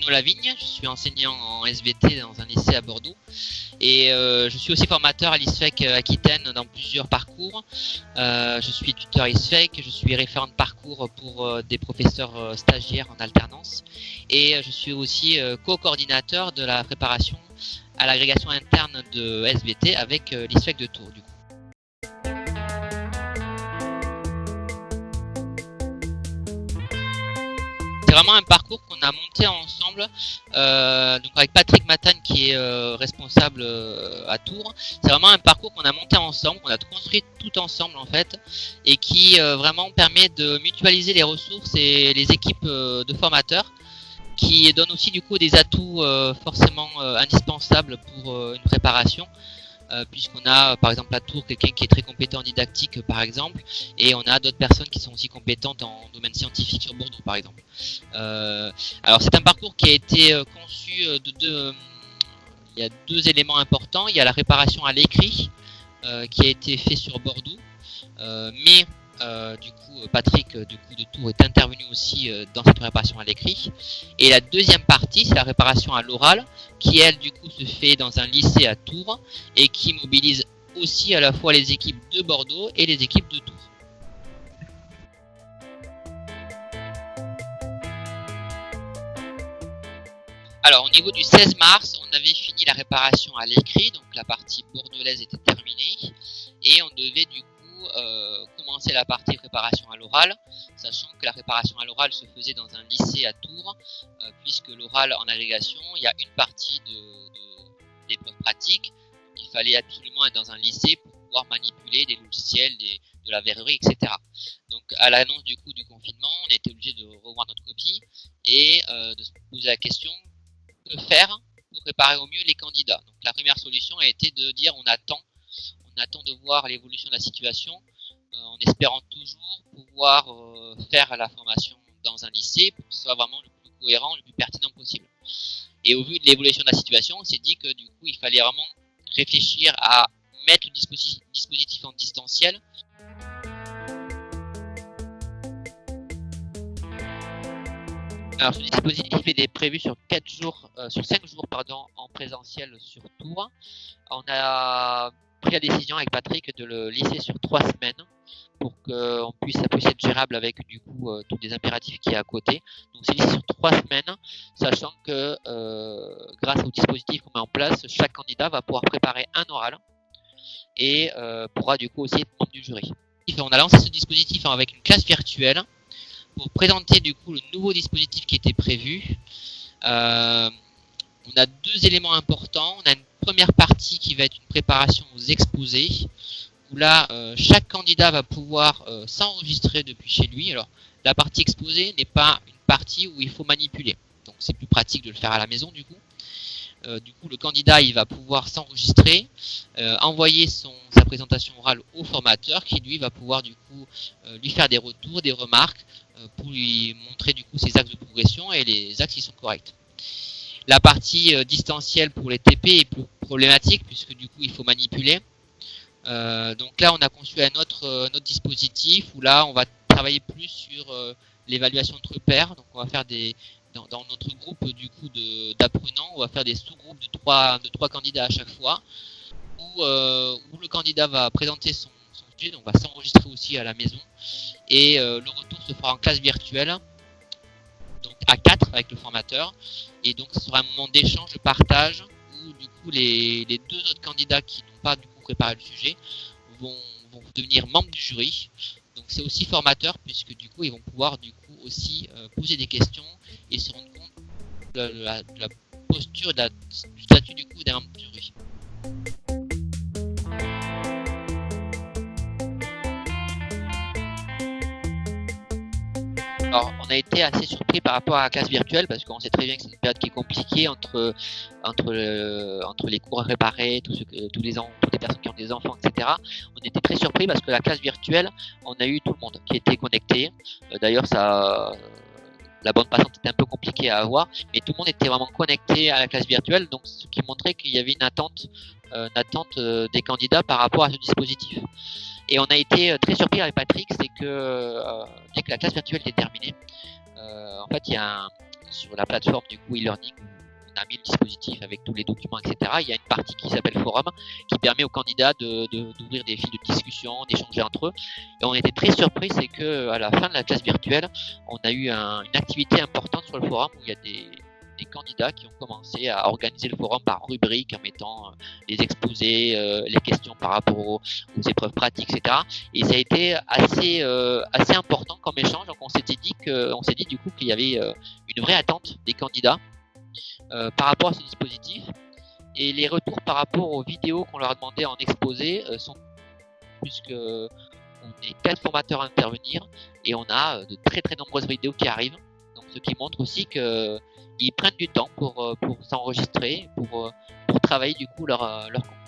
Bruno Lavigne, je suis enseignant en SVT dans un lycée à Bordeaux et je suis aussi formateur à l'ISFEC Aquitaine dans plusieurs parcours. Je suis tuteur ISFEC, je suis référent de parcours pour des professeurs stagiaires en alternance et je suis aussi co-coordinateur de la préparation à l'agrégation interne de SVT avec l'ISFEC de Tours du coup. C'est vraiment un parcours qu'on a monté ensemble, donc avec Patrick Matane qui est responsable à Tours. C'est vraiment un parcours qu'on a monté ensemble, qu'on a construit tout ensemble en fait, et qui vraiment permet de mutualiser les ressources et les équipes de formateurs, qui donne aussi du coup des atouts forcément indispensables pour une préparation. Puisqu'on a par exemple à Tours quelqu'un qui est très compétent en didactique par exemple, et on a d'autres personnes qui sont aussi compétentes en domaine scientifique sur Bordeaux par exemple. Alors c'est un parcours qui a été conçu il y a deux éléments importants. Il y a la préparation à l'écrit qui a été fait sur Bordeaux, mais du coup Patrick de Tours est intervenu aussi dans cette préparation à l'écrit. Et la deuxième partie, c'est la préparation à l'oral, qui elle du coup se fait dans un lycée à Tours et qui mobilise aussi à la fois les équipes de Bordeaux et les équipes de Tours. Alors au niveau du 16 mars, on avait fini la préparation à l'écrit, donc la partie bordelaise était terminée et on devait du coup commencer la partie préparation à l'oral, sachant que la préparation à l'oral se faisait dans un lycée à Tours, puisque l'oral en agrégation, il y a une partie d'épreuves pratiques, donc il fallait absolument être dans un lycée pour pouvoir manipuler des logiciels, de la verrerie, etc. Donc à l'annonce du coup du confinement, on a été obligé de revoir notre copie et de se poser la question, que faire pour préparer au mieux les candidats. Donc la première solution a été de dire on attend de voir l'évolution de la situation, en espérant toujours pouvoir faire la formation dans un lycée pour que ce soit vraiment le plus cohérent, le plus pertinent possible. Et au vu de l'évolution de la situation, on s'est dit que du coup il fallait vraiment réfléchir à mettre le dispositif en distanciel. Alors ce dispositif était prévu sur 5 jours en présentiel sur Tours. On a pris la décision avec Patrick de le lisser sur 3 semaines pour qu'on puisse être gérable avec du coup tous les impératifs qui est à côté. Donc c'est lissé sur 3 semaines, sachant que grâce au dispositif qu'on met en place, chaque candidat va pouvoir préparer un oral et pourra du coup aussi être membre du jury. On a lancé ce dispositif avec une classe virtuelle pour présenter du coup le nouveau dispositif qui était prévu. On a deux éléments importants. On a une première partie qui va être une préparation aux exposés, où là, chaque candidat va pouvoir s'enregistrer depuis chez lui. Alors, la partie exposée n'est pas une partie où il faut manipuler. Donc, c'est plus pratique de le faire à la maison, du coup. Le candidat, il va pouvoir s'enregistrer, envoyer sa présentation orale au formateur, qui lui va pouvoir du coup lui faire des retours, des remarques, pour lui montrer du coup ses axes de progression et les axes qui sont corrects. La partie distancielle pour les TP est plus problématique puisque du coup il faut manipuler. Donc là on a conçu un autre dispositif où là on va travailler plus sur l'évaluation de repères. Donc on va faire dans notre groupe du coup d'apprenants, on va faire des sous-groupes de trois candidats à chaque fois où le candidat va présenter son sujet, donc on va s'enregistrer aussi à la maison et le retour se fera en classe virtuelle, donc à 4 avec le formateur, et donc ce sera un moment d'échange, de partage où du coup les deux autres candidats qui n'ont pas du coup préparé le sujet vont devenir membres du jury. Donc c'est aussi formateur puisque du coup ils vont pouvoir du coup aussi poser des questions et se rendre compte de la posture, du statut du coup d'un membre du jury. Alors, on a été assez surpris par rapport à la classe virtuelle parce qu'on sait très bien que c'est une période qui est compliquée entre les cours à préparer, toutes les personnes qui ont des enfants, etc. On était très surpris parce que la classe virtuelle, on a eu tout le monde qui était connecté. D'ailleurs, la bande passante était un peu compliquée à avoir, mais tout le monde était vraiment connecté à la classe virtuelle, donc ce qui montrait qu'il y avait une attente des candidats par rapport à ce dispositif. Et on a été très surpris avec Patrick, c'est que dès que la classe virtuelle était terminée, en fait, il y a sur la plateforme du coup e-learning où on a mis le dispositif avec tous les documents, etc. Il y a une partie qui s'appelle forum qui permet aux candidats d'ouvrir des fils de discussion, d'échanger entre eux. Et on était très surpris, c'est que à la fin de la classe virtuelle, on a eu une activité importante sur le forum où il y a des candidats qui ont commencé à organiser le forum par rubrique en mettant les exposés, les questions par rapport aux épreuves pratiques, etc. Et ça a été assez important comme échange. Donc on s'est dit du coup qu'il y avait une vraie attente des candidats par rapport à ce dispositif. Et les retours par rapport aux vidéos qu'on leur a demandé en exposé sont, puisque on est 4 formateurs à intervenir et on a de très très nombreuses vidéos qui arrivent. Donc ce qui montre aussi qu'ils prennent du temps pour s'enregistrer, pour travailler du coup leur compétence.